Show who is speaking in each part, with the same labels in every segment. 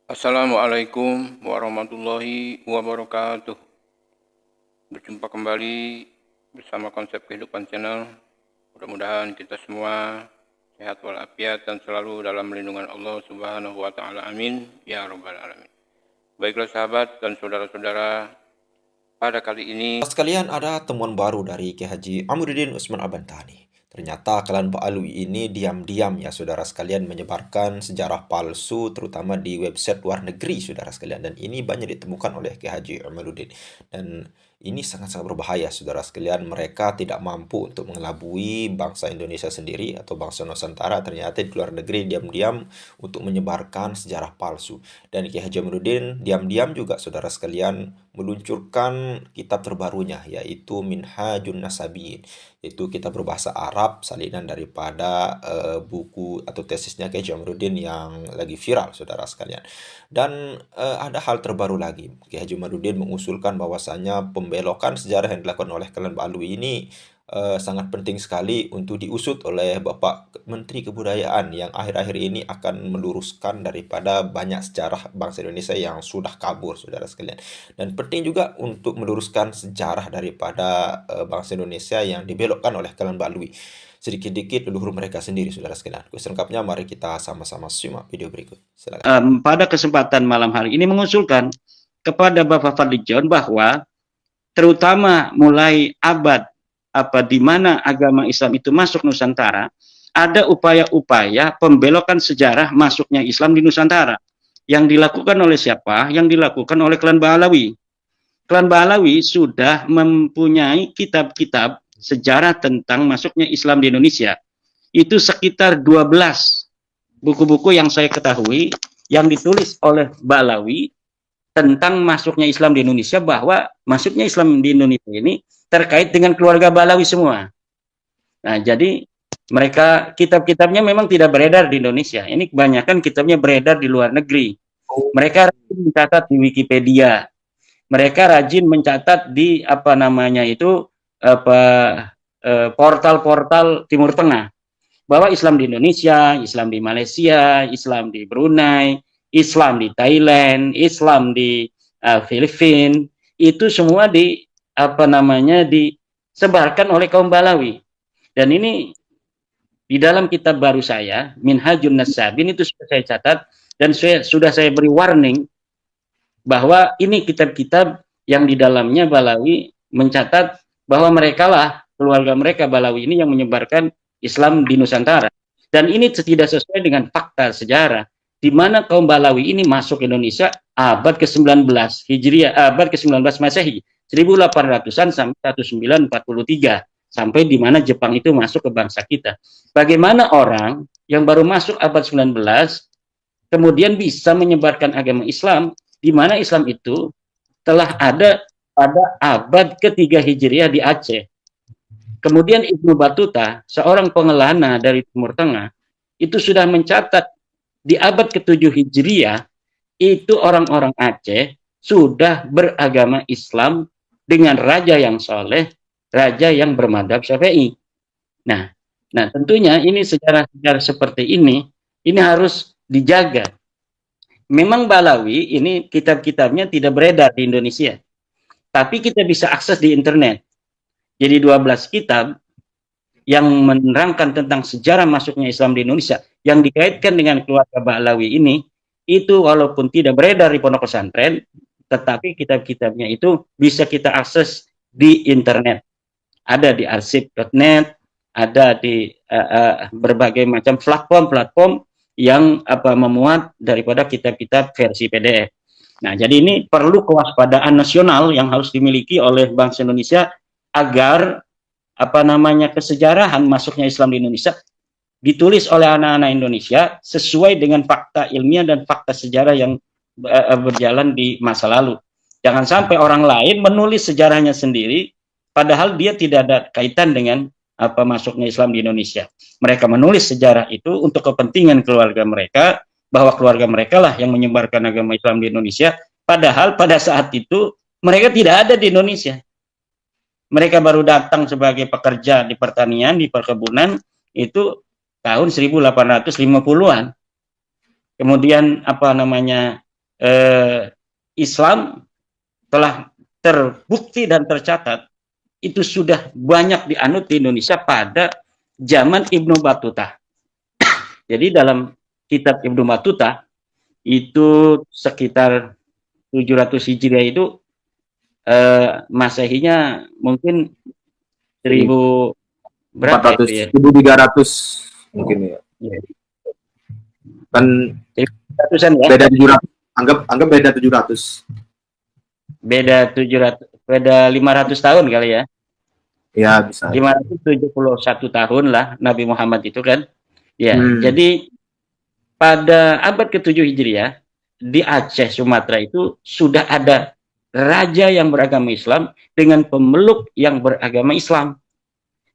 Speaker 1: Assalamualaikum warahmatullahi wabarakatuh. Berjumpa kembali bersama Konsep Kehidupan Channel. Mudah-mudahan kita semua sehat walafiat dan selalu dalam lindungan Allah Subhanahu wa taala. Amin ya rabbal alamin. Baiklah sahabat dan saudara-saudara, pada kali ini
Speaker 2: Sekalian, ada temuan baru dari Kiai Haji Amiruddin Utsman Al-Bantani. Ternyata klan Pak Alwi ini diam-diam ya saudara sekalian menyebarkan sejarah palsu terutama di website luar negeri saudara sekalian, dan ini banyak ditemukan oleh Kiai Haji Amiruddin, dan ini sangat-sangat berbahaya saudara sekalian. Mereka tidak mampu untuk mengelabui bangsa Indonesia sendiri atau bangsa Nusantara, ternyata di luar negeri diam-diam untuk menyebarkan sejarah palsu. Dan Kiai Haji Amiruddin diam-diam juga saudara sekalian meluncurkan kitab terbarunya, yaitu Minhajun Nasabiyin, yaitu kitab berbahasa Arab salinan daripada buku atau tesisnya Kiai Jamaluddin yang lagi viral saudara sekalian. Dan ada hal terbaru lagi, Kiai Jamaluddin mengusulkan bahwasanya pembelokan sejarah yang dilakukan oleh klan Ba'alwi ini sangat penting sekali untuk diusut oleh Bapak Menteri Kebudayaan yang akhir-akhir ini akan meluruskan daripada banyak sejarah bangsa Indonesia yang sudah kabur saudara sekalian. Dan penting juga untuk meluruskan sejarah daripada bangsa Indonesia yang dibelokkan oleh klan Balui. Sedikit-sedikit leluhur mereka sendiri, saudara sekalian. Selengkapnya mari kita sama-sama simak video berikut. Silakan.
Speaker 3: Pada kesempatan malam hari ini mengusulkan kepada Bapak Fadli John bahwa terutama mulai abad di mana agama Islam itu masuk Nusantara, ada upaya-upaya pembelokan sejarah masuknya Islam di Nusantara. Yang dilakukan oleh siapa? Yang dilakukan oleh klan Ba'alawi. Klan Ba'alawi sudah mempunyai kitab-kitab sejarah tentang masuknya Islam di Indonesia. Itu sekitar 12 buku-buku yang saya ketahui yang ditulis oleh Ba'alawi tentang masuknya Islam di Indonesia, bahwa masuknya Islam di Indonesia ini terkait dengan keluarga Ba'alawi semua. Nah, jadi mereka kitab-kitabnya memang tidak beredar di Indonesia. Ini kebanyakan kitabnya beredar di luar negeri. Mereka mencatat di Wikipedia. Mereka rajin mencatat di portal-portal Timur Tengah, bahwa Islam di Indonesia, Islam di Malaysia, Islam di Brunei, Islam di Thailand, Islam di Filipina, itu semua disebarkan oleh kaum Ba'alawi. Dan ini di dalam kitab baru saya, Minhajun Nasabiyin, itu sudah saya catat dan sudah saya beri warning bahwa ini kitab-kitab yang di dalamnya Ba'alawi mencatat bahwa mereka lah, keluarga mereka Ba'alawi ini yang menyebarkan Islam di Nusantara. Dan ini tidak sesuai dengan fakta sejarah, di mana kaum Ba'alawi ini masuk Indonesia abad ke-19 Hijriah, abad ke-19 Masehi, 1800-an sampai 1943, sampai di mana Jepang itu masuk ke bangsa kita. Bagaimana orang yang baru masuk abad 19 kemudian bisa menyebarkan agama Islam, di mana Islam itu telah ada pada abad ke-3 Hijriah di Aceh. Kemudian Ibnu Battuta, seorang pengelana dari Timur Tengah, itu sudah mencatat di abad ke-7 Hijriah, itu orang-orang Aceh sudah beragama Islam dengan raja yang soleh, raja yang bermadzhab Syafi'i. Nah, tentunya ini sejarah-sejarah seperti ini harus dijaga. Memang Ba'alawi ini kitab-kitabnya tidak beredar di Indonesia, tapi kita bisa akses di internet. Jadi 12 kitab yang menerangkan tentang sejarah masuknya Islam di Indonesia yang dikaitkan dengan keluarga Ba'alawi ini, itu walaupun tidak beredar di pondok pesantren, tetapi kitab-kitabnya itu bisa kita akses di internet. Ada di arsip.net, ada di berbagai macam platform-platform yang memuat daripada kitab-kitab versi PDF. Nah, jadi ini perlu kewaspadaan nasional yang harus dimiliki oleh bangsa Indonesia agar kesejarahan masuknya Islam di Indonesia ditulis oleh anak-anak Indonesia sesuai dengan fakta ilmiah dan fakta sejarah yang berjalan di masa lalu. Jangan sampai orang lain menulis sejarahnya sendiri, padahal dia tidak ada kaitan dengan masuknya Islam di Indonesia. Mereka menulis sejarah itu untuk kepentingan keluarga mereka, bahwa keluarga mereka lah yang menyebarkan agama Islam di Indonesia, padahal pada saat itu mereka tidak ada di Indonesia. Mereka baru datang sebagai pekerja di pertanian, di perkebunan, itu tahun 1850-an. Kemudian Islam telah terbukti dan tercatat itu sudah banyak dianut di Indonesia pada zaman Ibnu Battuta. Jadi dalam kitab Ibnu Battuta itu sekitar 700 Hijriah itu Masehinya mungkin 1000 berapa
Speaker 4: 400,
Speaker 3: itu ya?
Speaker 4: 1300 mungkin ya. Kan
Speaker 3: 700-an ya?
Speaker 4: beda 700, anggap beda 700.
Speaker 3: Beda 700, beda 500 tahun kali ya.
Speaker 4: Ya, bisa.
Speaker 3: 571 tahun lah Nabi Muhammad itu kan. Ya, jadi pada abad ke-7 Hijriah di Aceh, Sumatera itu sudah ada raja yang beragama Islam dengan pemeluk yang beragama Islam.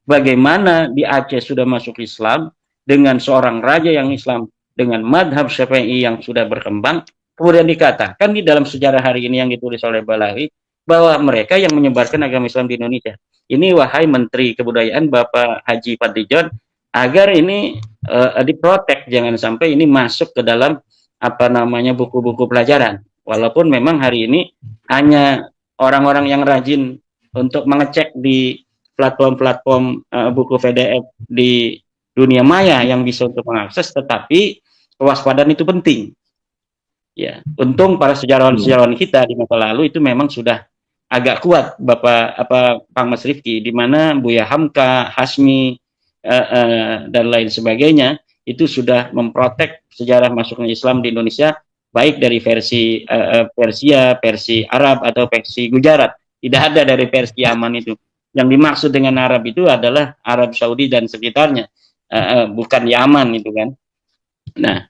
Speaker 3: Bagaimana di Aceh sudah masuk Islam dengan seorang raja yang Islam dengan madhab Syafi'i yang sudah berkembang, kemudian dikatakan di dalam sejarah hari ini yang ditulis oleh Balawi bahwa mereka yang menyebarkan agama Islam di Indonesia. Ini wahai Menteri Kebudayaan Bapak Haji Fadlijon, agar ini diprotek, jangan sampai ini masuk ke dalam buku-buku pelajaran. Walaupun memang hari ini hanya orang-orang yang rajin untuk mengecek di platform-platform buku PDF di dunia maya yang bisa untuk mengakses, tetapi kewaspadaan itu penting. Ya, untung para sejarawan-sejarawan kita di masa lalu itu memang sudah agak kuat, Kang Mas Rifki, di mana Buya Hamka, Hasmi dan lain sebagainya itu sudah memprotek sejarah masuknya Islam di Indonesia, baik dari versi Persia, versi Arab atau versi Gujarat. Tidak ada dari versi Yaman itu. Yang dimaksud dengan Arab itu adalah Arab Saudi dan sekitarnya, bukan Yaman itu kan. Nah,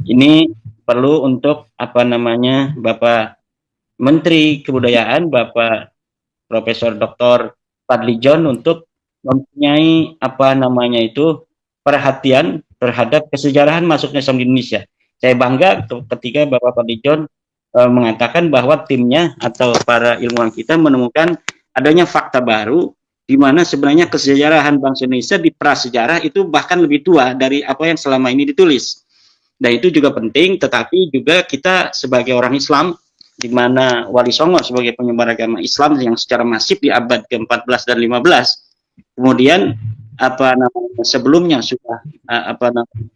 Speaker 3: ini perlu untuk Bapak Menteri Kebudayaan, Bapak Profesor Dr. Fadlijon untuk mempunyai perhatian terhadap kesejarahan masuknya Islam di Indonesia. Saya bangga ketika Bapak Fadlijon mengatakan bahwa timnya atau para ilmuwan kita menemukan adanya fakta baru di mana sebenarnya kesejarahan bangsa Indonesia di prasejarah itu bahkan lebih tua dari apa yang selama ini ditulis. Dan itu juga penting, tetapi juga kita sebagai orang Islam, di mana Wali Songo sebagai penyebar agama Islam yang secara masif di abad ke-14 dan 15, kemudian sebelumnya sudah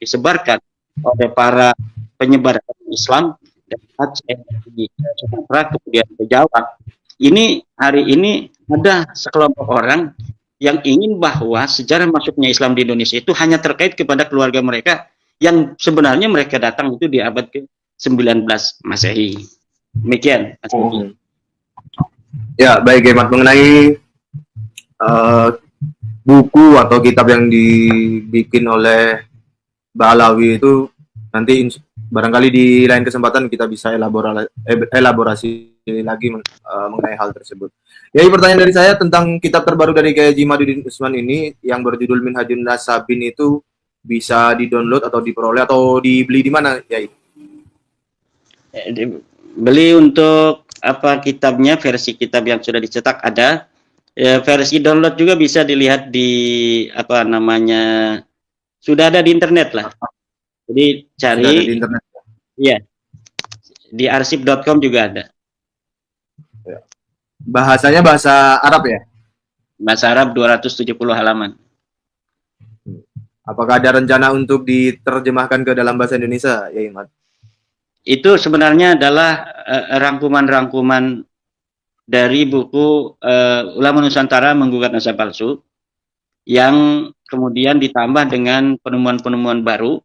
Speaker 3: disebarkan oleh para penyebar agama Islam dari Aceh, di Sumatera, kemudian ke Jawa. Ini hari ini ada sekelompok orang yang ingin bahwa sejarah masuknya Islam di Indonesia itu hanya terkait kepada keluarga mereka yang sebenarnya mereka datang itu di abad ke-19 Masehi. Demikian.
Speaker 4: Ya, baik, Hemat, mengenai buku atau kitab yang dibikin oleh Balawi itu nanti barangkali di lain kesempatan kita bisa elaborasi lagi mengenai hal tersebut. Jadi pertanyaan dari saya tentang kitab terbaru dari Kiai Haji Amiruddin Utsman ini yang berjudul Minhajun Nasabin itu bisa di-download atau diperoleh atau dibeli di mana, Yai?
Speaker 3: Beli untuk kitabnya, versi kitab yang sudah dicetak ada. Versi download juga bisa dilihat di sudah ada di internet lah. Jadi cari di internet. Iya. Di arsip.com juga ada.
Speaker 4: Bahasanya bahasa Arab ya?
Speaker 3: Bahasa Arab 270 halaman.
Speaker 4: Apakah ada rencana untuk diterjemahkan ke dalam bahasa Indonesia, ya Imat?
Speaker 3: Itu sebenarnya adalah rangkuman-rangkuman dari buku Ulama Nusantara Menggugat Nasab Palsu yang kemudian ditambah dengan penemuan-penemuan baru,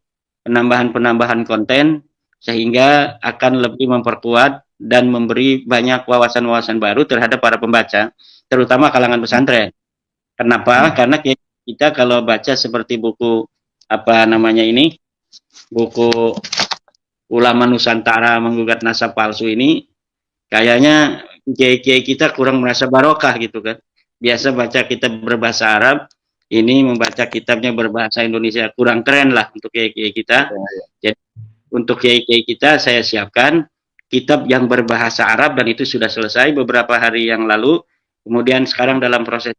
Speaker 3: penambahan-penambahan konten, sehingga akan lebih memperkuat dan memberi banyak wawasan-wawasan baru terhadap para pembaca, terutama kalangan pesantren. Kenapa? Karena kita kalau baca seperti buku buku Ulama Nusantara Menggugat Nasab Palsu ini, kayaknya kiai-kiai kita kurang merasa barokah gitu kan. Biasa baca kitab berbahasa Arab, ini membaca kitabnya berbahasa Indonesia, kurang keren lah untuk kiai-kiai kita. Jadi untuk kiai-kiai kita saya siapkan kitab yang berbahasa Arab dan itu sudah selesai beberapa hari yang lalu. Kemudian sekarang dalam proses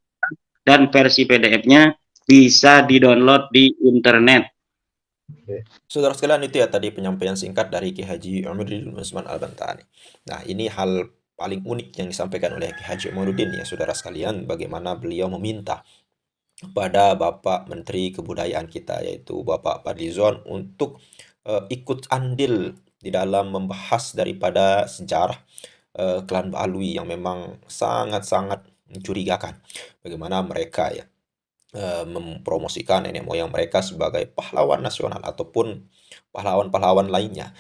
Speaker 3: dan versi PDF-nya bisa di-download di internet.
Speaker 2: Saudara sekalian, itu ya tadi penyampaian singkat dari Ki Haji Amiruddin Usman Al-Bantani. Nah, ini hal paling unik yang disampaikan oleh Ki Haji Amiruddin ya saudara sekalian, bagaimana beliau meminta kepada Bapak Menteri Kebudayaan kita yaitu Bapak Fadlizon untuk ikut andil di dalam membahas daripada sejarah klan Baalwi yang memang sangat-sangat mencurigakan. Bagaimana mereka ya mempromosikan nenek moyang mereka sebagai pahlawan nasional ataupun pahlawan-pahlawan lainnya.